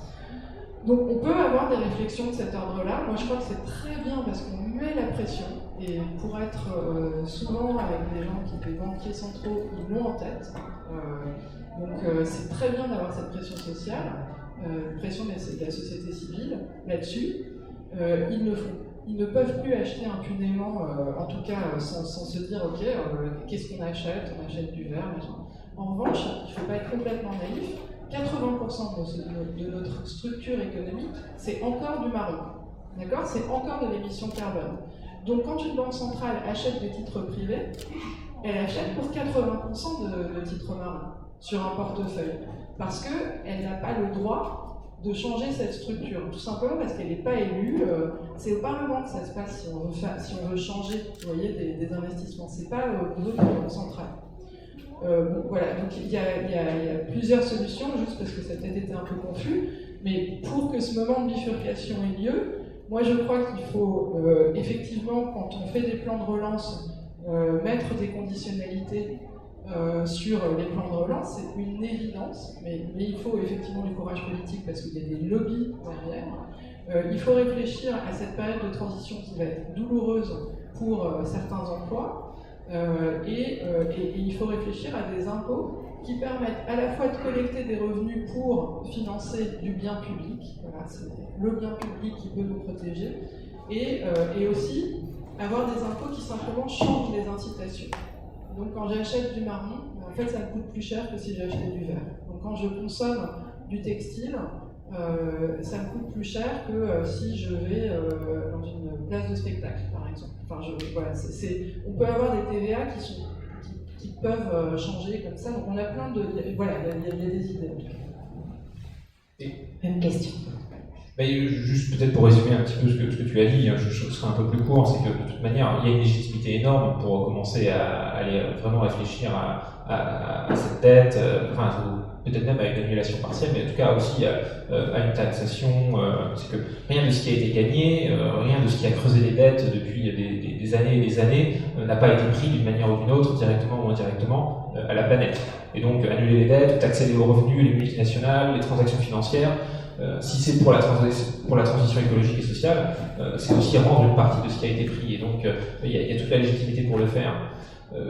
Donc on peut avoir des réflexions de cet ordre-là. Moi je crois que c'est très bien parce qu'on met la pression, et pour être souvent avec des gens qui des banquiers centraux, ils l'ont en tête. Donc c'est très bien d'avoir cette pression sociale, pression de la société civile là-dessus. Ils ne peuvent plus acheter impunément, en tout cas sans se dire ok, qu'est-ce qu'on achète ? On achète du verre, machin. En revanche, il ne faut pas être complètement naïf. 80% de notre structure économique, c'est encore du marron. D'accord ? C'est encore de l'émission carbone. Donc quand une banque centrale achète des titres privés, elle achète pour 80% de titres marins sur un portefeuille, parce qu'elle n'a pas le droit de changer cette structure, tout simplement parce qu'elle n'est pas élue. C'est au Parlement que ça se passe si on veut changer, vous voyez, des investissements. C'est pas au niveau de la Banque centrale. Bon, voilà, donc il y a plusieurs solutions, juste parce que ça a peut-être été un peu confus, mais pour que ce moment de bifurcation ait lieu, moi je crois qu'il faut effectivement, quand on fait des plans de relance, mettre des conditionnalités sur les plans de relance, c'est une évidence, mais il faut effectivement du courage politique parce qu'il y a des lobbies derrière. Il faut réfléchir à cette période de transition qui va être douloureuse pour certains emplois, et il faut réfléchir à des impôts qui permettent à la fois de collecter des revenus pour financer du bien public, voilà, c'est le bien public qui peut nous protéger, et aussi avoir des impôts qui simplement changent les incitations. Donc quand j'achète du marron, en fait ça me coûte plus cher que si j'achetais du verre. Donc quand je consomme du textile, ça me coûte plus cher que si je vais dans une place de spectacle, par exemple. Enfin, voilà, on peut avoir des TVA qui peuvent changer comme ça. Donc on a plein de... Voilà, il y a des idées. Même question. Juste peut-être pour résumer un petit peu ce que tu as dit, je serai un peu plus court, c'est que de toute manière, il y a une légitimité énorme pour commencer à aller vraiment réfléchir à cette dette, peut-être même à une annulation partielle, mais en tout cas aussi à une taxation, c'est que rien de ce qui a été gagné, rien de ce qui a creusé les dettes depuis des années et des années, n'a pas été pris d'une manière ou d'une autre, directement ou indirectement, à la planète. Et donc annuler les dettes, taxer les hauts revenus, les multinationales, les transactions financières, si c'est pour la transition écologique et sociale, c'est aussi rendre une partie de ce qui a été pris. Et donc, il y a toute la légitimité pour le faire.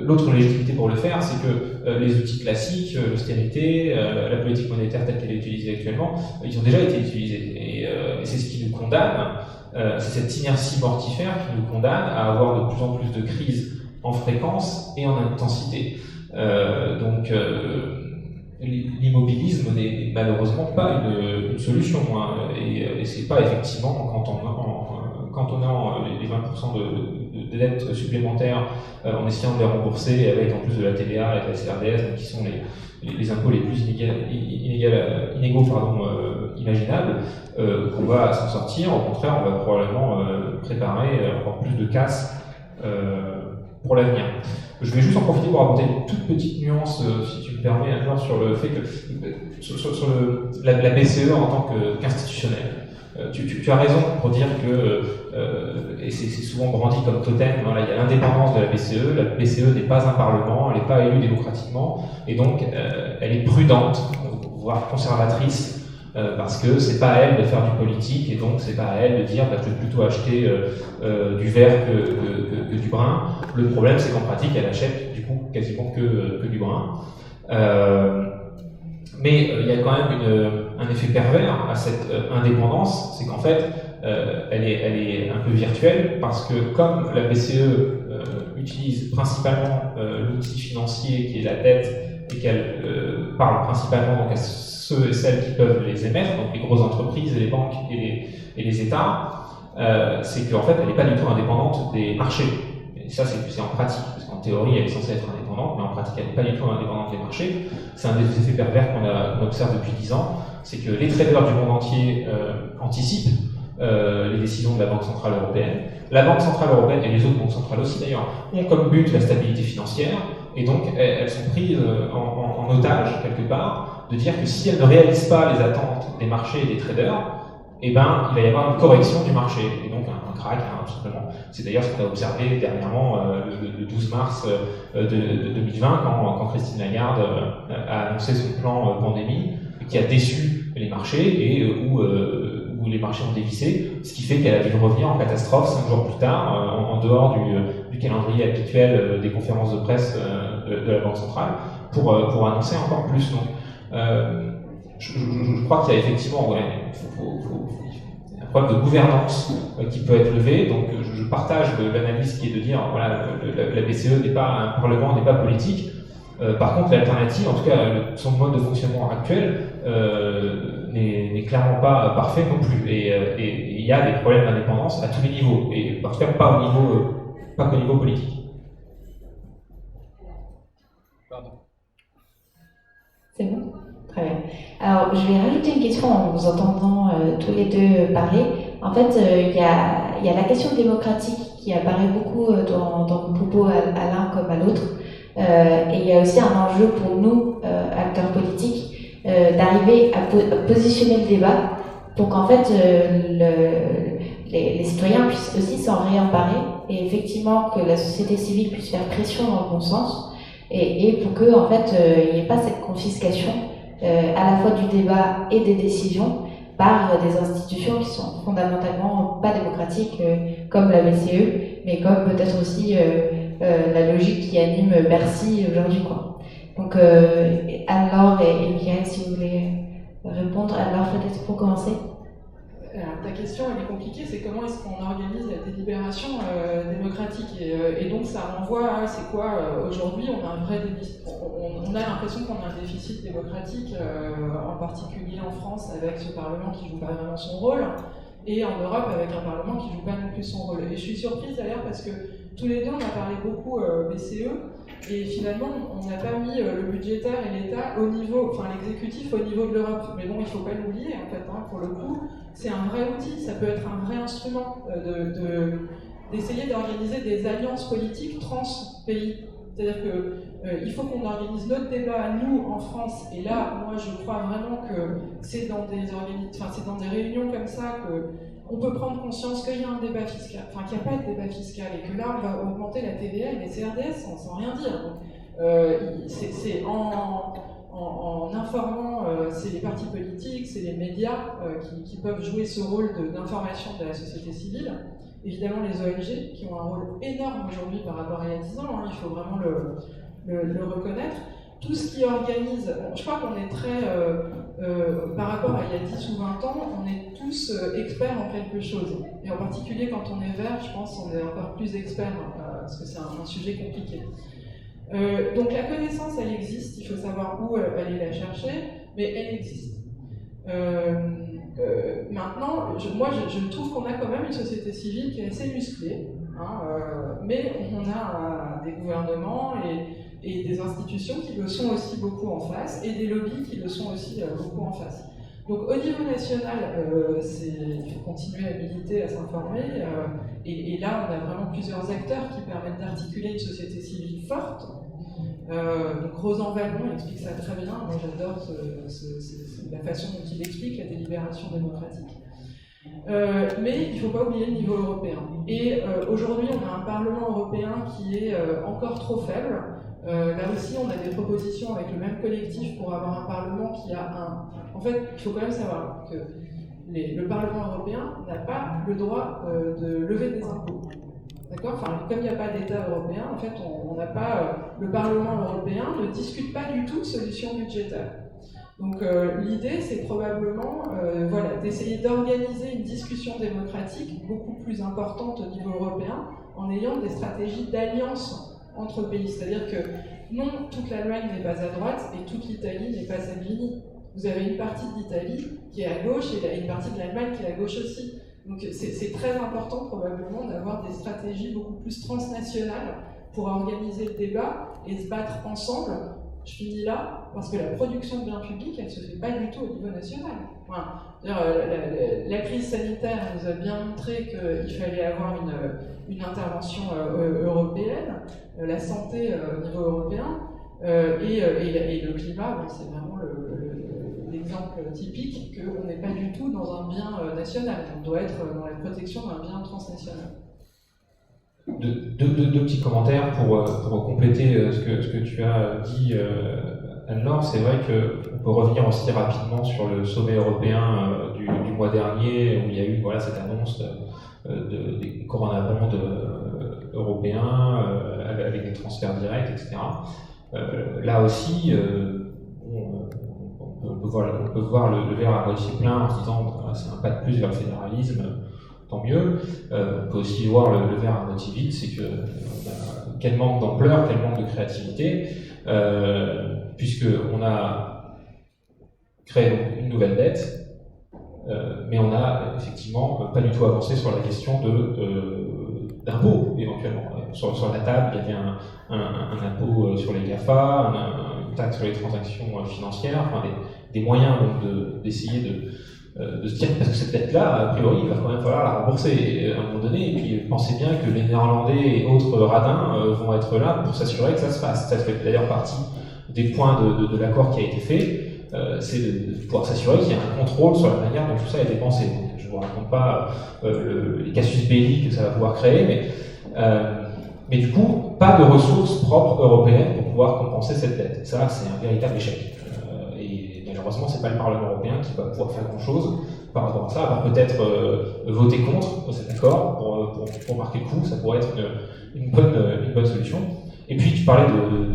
L'autre légitimité pour le faire, c'est que les outils classiques, l'austérité, la politique monétaire telle qu'elle est utilisée actuellement, ils ont déjà été utilisés. Et c'est ce qui nous condamne, c'est cette inertie mortifère qui nous condamne à avoir de plus en plus de crises en fréquence et en intensité. L'immobilisme n'est malheureusement pas une solution, hein, et c'est pas effectivement en cantonnant les 20% de dettes supplémentaires en essayant de les rembourser avec en plus de la TVA et de la CRDS, qui sont les impôts les plus inégaux imaginables, qu'on va s'en sortir. Au contraire, on va probablement préparer encore plus de casse pour l'avenir. Je vais juste en profiter pour apporter une toute petite nuance, si tu me permets, un sur le fait que sur la BCE en tant qu'institutionnelle. Tu as raison pour dire que, et c'est souvent brandi comme totem, voilà, il y a l'indépendance de la BCE. La BCE n'est pas un parlement, elle n'est pas élue démocratiquement, et donc elle est prudente, voire conservatrice, parce que c'est pas à elle de faire du politique, et donc c'est pas à elle de dire je vais plutôt acheter du vert que du brun. Le problème, c'est qu'en pratique, elle achète du coup quasiment que du brun. Mais il y a quand même un effet pervers à cette indépendance, c'est qu'en fait, elle est un peu virtuelle, parce que comme la BCE utilise principalement l'outil financier qui est la dette, et qu'elle parle principalement donc à ceux et celles qui peuvent les émettre, donc les grosses entreprises, les banques et les États, c'est qu'en fait, elle n'est pas du tout indépendante des marchés. Et ça, c'est en pratique, parce qu'en théorie, elle est censée être indépendante, mais en pratique, elle n'est pas du tout indépendante des marchés. C'est un des effets pervers qu'on observe depuis 10 ans, c'est que les traders du monde entier anticipent les décisions de la Banque Centrale Européenne. La Banque Centrale Européenne, et les autres banques centrales aussi d'ailleurs, ont comme but la stabilité financière, et donc elles sont prises en otage, quelque part, de dire que si elles ne réalisent pas les attentes des marchés et des traders, eh ben, il va y avoir une correction du marché, et donc un crack, hein, tout simplement. C'est d'ailleurs ce qu'on a observé dernièrement, le 12 mars de 2020, quand Christine Lagarde a annoncé son plan pandémie, qui a déçu les marchés, et où les marchés ont dévissé, ce qui fait qu'elle a dû revenir en catastrophe 5 jours plus tard, en dehors du calendrier habituel des conférences de presse de la Banque centrale, pour annoncer encore plus. Donc, je crois qu'il y a effectivement un problème de gouvernance qui peut être levé. Donc je partage l'analyse qui est de dire voilà, la BCE n'est pas un parlement, n'est pas politique. Par contre, l'alternative, en tout cas son mode de fonctionnement actuel, n'est clairement pas parfait non plus. Et il y a des problèmes d'indépendance à tous les niveaux, et en tout cas pas qu'au niveau politique. C'est bon? Très bien. Alors, je vais rajouter une question en vous entendant tous les deux parler. En fait, il y a la question démocratique qui apparaît beaucoup dans vos propos à l'un comme à l'autre. Et il y a aussi un enjeu pour nous, acteurs politiques, d'arriver à positionner le débat pour qu'en fait les citoyens puissent aussi s'en réemparer et effectivement que la société civile puisse faire pression dans le bon sens et pour que en fait il n'y ait pas cette confiscation à la fois du débat et des décisions par des institutions qui sont fondamentalement pas démocratiques comme la BCE, mais comme peut-être aussi la logique qui anime Bercy aujourd'hui, quoi. Donc Anne-Laure et Michael, si vous voulez répondre. Anne-Laure, peut-être pour commencer. Alors, ta question, elle est compliquée, c'est comment est-ce qu'on organise la délibération démocratique et donc ça renvoie à, c'est quoi, aujourd'hui, on a un vrai on a l'impression qu'on a un déficit démocratique, en particulier en France, avec ce Parlement qui joue pas vraiment son rôle, et en Europe avec un Parlement qui joue pas non plus son rôle. Et je suis surprise d'ailleurs parce que tous les deux, on a parlé beaucoup BCE, et finalement, on n'a pas mis le budgétaire et l'État au niveau, enfin l'exécutif au niveau de l'Europe. Mais bon, il ne faut pas l'oublier, en fait, hein, pour le coup, c'est un vrai outil, ça peut être un vrai instrument d'essayer d'organiser des alliances politiques trans-pays. C'est-à-dire qu'il faut qu'on organise notre débat à nous en France, et là, moi je crois vraiment que c'est dans des réunions comme ça qu'on peut prendre conscience qu'il y a un débat fiscal, enfin qu'il n'y a pas de débat fiscal, et que là on va augmenter la TVA et les CRDS sans rien dire. Donc, c'est en informant, c'est les partis politiques, c'est les médias qui peuvent jouer ce rôle d'information de la société civile. Évidemment les ONG qui ont un rôle énorme aujourd'hui par rapport à il y a 10 ans, hein, il faut vraiment le reconnaître. Tout ce qui organise, je crois qu'on est très, par rapport à il y a 10 ou 20 ans, on est tous experts en quelque chose. Et en particulier quand on est vert, je pense qu'on est encore plus experts, parce que c'est un sujet compliqué. Donc la connaissance, elle existe, il faut savoir où aller la chercher, mais elle existe. Maintenant, je trouve qu'on a quand même une société civile qui est assez musclée, hein, mais on a des gouvernements et des institutions qui le sont aussi beaucoup en face, et des lobbies qui le sont aussi beaucoup en face. Donc au niveau national, il faut continuer à militer, à s'informer, et là on a vraiment plusieurs acteurs qui permettent d'articuler une société civile forte. Donc Rosan Valmont explique ça très bien, moi j'adore la façon dont il explique la délibération démocratique. Mais il ne faut pas oublier le niveau européen. Et aujourd'hui on a un Parlement européen qui est encore trop faible. Là aussi on a des propositions avec le même collectif pour avoir un Parlement qui a un... En fait, il faut quand même savoir que le Parlement européen n'a pas le droit de lever des impôts. D'accord ? Enfin, comme il n'y a pas d'État européen, en fait, on n'a pas. Le Parlement européen ne discute pas du tout de solutions budgétaires. Donc, l'idée, c'est probablement d'essayer d'organiser une discussion démocratique beaucoup plus importante au niveau européen en ayant des stratégies d'alliance entre pays. C'est-à-dire que non, toute l'Allemagne n'est pas à droite et toute l'Italie n'est pas à Salvini. Vous avez une partie de l'Italie qui est à gauche et une partie de l'Allemagne qui est à gauche aussi. Donc c'est très important probablement d'avoir des stratégies beaucoup plus transnationales pour organiser le débat et se battre ensemble. Je finis là, parce que la production de biens publics, elle ne se fait pas du tout au niveau national. Voilà. La crise sanitaire nous a bien montré qu'il fallait avoir une intervention européenne, la santé au niveau européen, et le climat, c'est vraiment l'exemple typique qu'on n'est pas du tout dans un bien national, on doit être dans la protection d'un bien transnational. Deux petits commentaires pour compléter ce que tu as dit, Anne-Laure. C'est vrai qu'on peut revenir aussi rapidement sur le sommet européen du mois dernier, où il y a eu cette annonce des coronabonds européens avec des transferts directs, etc. Là aussi, on peut voir le verre à moitié plein en se disant c'est un pas de plus vers le fédéralisme, tant mieux. On peut aussi voir le verre à moitié vide, c'est que quel manque d'ampleur, quel manque de créativité, puisqu'on a créé une nouvelle dette, mais on n'a effectivement pas du tout avancé sur la question d'impôts éventuellement. Sur la table, il y avait un impôt sur les GAFA, une taxe sur les transactions financières, enfin des moyens d'essayer de se dire, parce que cette dette-là, a priori, il va quand même falloir la rembourser à un moment donné, et puis pensez bien que les Néerlandais et autres radins vont être là pour s'assurer que ça se fasse. Ça fait d'ailleurs partie des points de l'accord qui a été fait, c'est de pouvoir s'assurer qu'il y a un contrôle sur la manière dont tout ça est dépensé. Donc, je ne vous raconte pas les casus belli que ça va pouvoir créer, mais du coup, pas de ressources propres européennes pour pouvoir compenser cette dette. Ça, c'est un véritable échec. Et malheureusement, ce n'est pas le Parlement européen qui va pouvoir faire grand-chose par rapport à ça, à part peut-être voter contre cet accord pour marquer le coup. Ça pourrait être une bonne solution. Et puis, tu parlais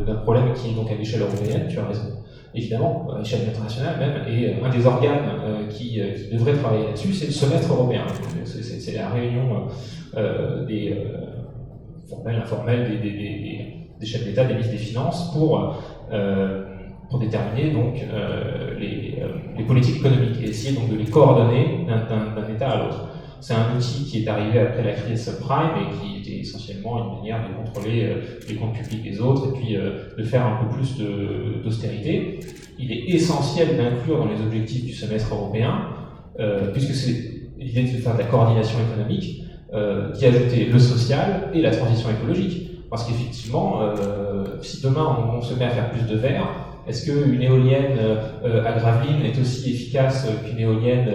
d'un problème qui est donc à l'échelle européenne, tu as raison. Évidemment, à l'échelle internationale même, et un des organes qui devrait travailler là-dessus, c'est le semestre européen. C'est la réunion des formels, informels des chefs d'État, des ministres des Finances pour déterminer donc les politiques économiques et essayer donc de les coordonner d'un État à l'autre. C'est un outil qui est arrivé après la crise subprime et qui était essentiellement une manière de contrôler les comptes publics des autres et puis de faire un peu plus d'austérité. Il est essentiel d'inclure dans les objectifs du semestre européen, puisque c'est l'idée de faire de la coordination économique, d'y ajouter le social et la transition écologique. Parce qu'effectivement, si demain on se met à faire plus de verre, est-ce qu'une éolienne à Gravelines est aussi efficace qu'une éolienne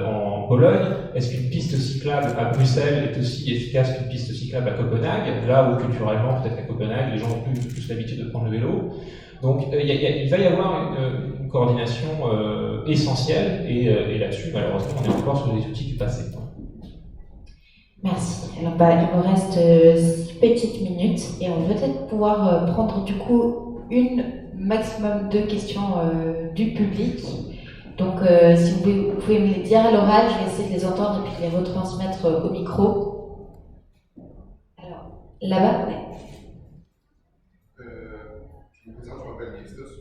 en Pologne? Est-ce qu'une piste cyclable à Bruxelles est aussi efficace qu'une piste cyclable à Copenhague? Là où culturellement, peut-être qu'à Copenhague, les gens ont plus l'habitude de prendre le vélo. Donc il va y avoir une coordination essentielle et là-dessus, malheureusement, on est encore sur des outils du passé. Merci. Alors, il me reste 6 petites minutes et on va peut-être pouvoir prendre du coup maximum 2 questions du public. Donc, si vous pouvez me les dire à l'oral, je vais essayer de les entendre et puis de les retransmettre au micro. Alors, là-bas, ouais. Je me présente, je m'appelle Christos,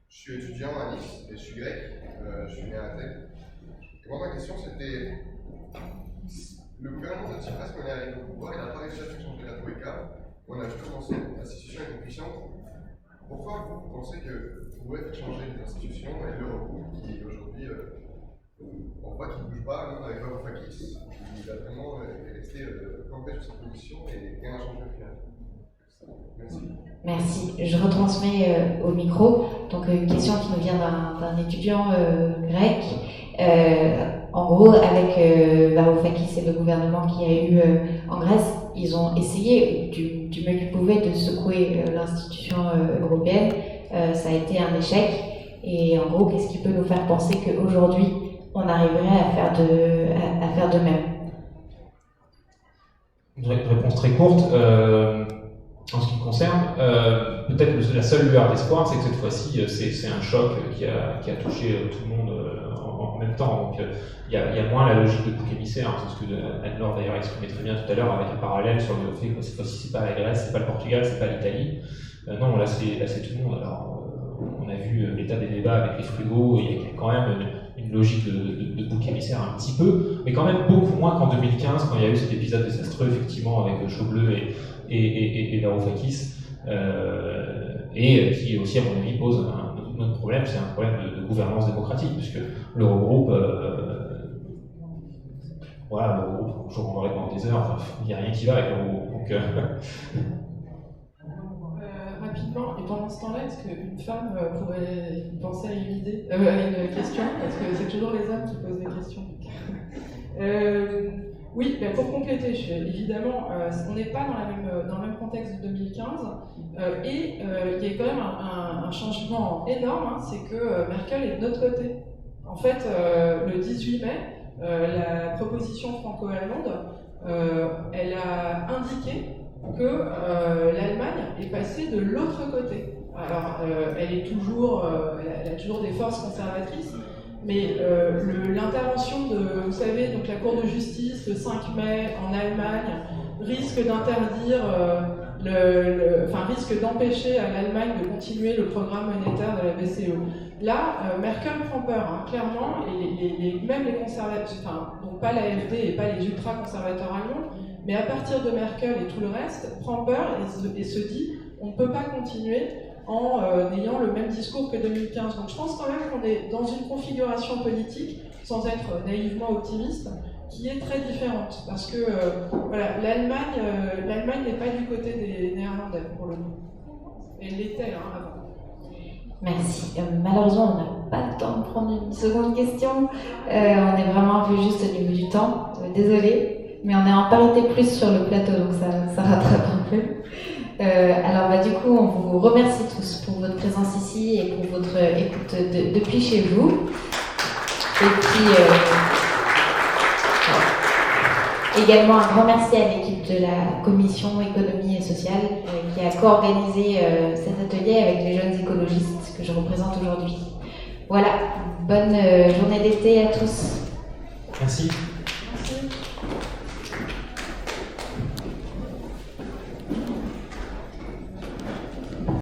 je suis étudiant à Nice et je suis grec, je suis né à Athènes. Et moi, ma question c'était, le gouvernement de Tsipras, quand il est arrivé au pouvoir, il n'a pas réussi à faire changer la Troïka. On a vu comment l'institution est puissante. Pourquoi vous pensez que vous pouvez faire changer les institutions et l'Eurogroupe qui aujourd'hui, on voit qu'il ne bouge pas, même avec Varoufakis, il a vraiment resté campé sur sa position et rien n'a changé au final. Merci. Merci. Je retransmets au micro. Donc, une question qui nous vient d'un étudiant grec. En gros, avec Varoufakis et le gouvernement qu'il y a eu en Grèce, ils ont essayé du mieux qu'ils pouvaient de secouer l'institution européenne. Ça a été un échec. Et en gros, qu'est-ce qui peut nous faire penser qu'aujourd'hui, on arriverait à faire de même? Une réponse très courte. En ce qui me concerne, peut-être la seule lueur d'espoir, c'est que cette fois-ci, c'est un choc qui a touché tout le monde en même temps. Donc, il y a moins la logique de bouc émissaire, hein, c'est ce que Anne-Laure d'ailleurs exprimait très bien tout à l'heure avec un parallèle sur le fait que cette fois-ci, c'est pas la Grèce, c'est pas le Portugal, c'est pas l'Italie. Non, là, c'est tout le monde. Alors, on a vu l'état des débats avec les frugaux, il y a quand même une logique de bouc émissaire un petit peu, mais quand même beaucoup moins qu'en 2015, quand il y a eu cet épisode désastreux, effectivement, avec Schauble et Varoufakis, et qui aussi, à mon avis, pose un autre problème, c'est un problème de gouvernance démocratique, puisque l'Eurogroupe, l'Eurogroupe, je vous en parler pendant des heures, enfin, il n'y a rien qui va avec l'Eurogroupe. Donc, rapidement, et pendant ce temps-là, est-ce qu'une femme pourrait penser à une idée, à une question, parce que c'est toujours les hommes qui posent des questions. Oui, pour compléter, évidemment, on n'est pas dans le même contexte de 2015, et il y a quand même un changement énorme, hein, c'est que Merkel est de notre côté. En fait, le 18 mai, la proposition franco-allemande, elle a indiqué que l'Allemagne est passée de l'autre côté. Alors, elle a toujours des forces conservatrices, mais l'intervention de, vous savez, donc la Cour de justice le 5 mai en Allemagne risque d'interdire, risque d'empêcher à l'Allemagne de continuer le programme monétaire de la BCE. Là, Merkel prend peur, hein, clairement, et même les conservateurs, donc pas l'AfD et pas les ultra-conservateurs allemands, mais à partir de Merkel et tout le reste, prend peur et se dit on ne peut pas continuer en ayant le même discours que 2015. Donc je pense quand même qu'on est dans une configuration politique, sans être naïvement optimiste, qui est très différente. Parce que voilà, l'Allemagne n'est pas du côté des Néerlandais pour le coup. Elle l'était avant. Merci. Malheureusement, on n'a pas le temps de prendre une seconde question. On est vraiment un peu juste au niveau du temps. Désolée, mais on est en parité plus sur le plateau, donc ça rattrape un peu. Alors, du coup, on vous remercie tous pour votre présence ici et pour votre écoute depuis chez vous. Et puis, également un grand merci à l'équipe de la commission économie et sociale qui a co-organisé cet atelier avec les jeunes écologistes que je représente aujourd'hui. Voilà, bonne journée d'été à tous. Merci.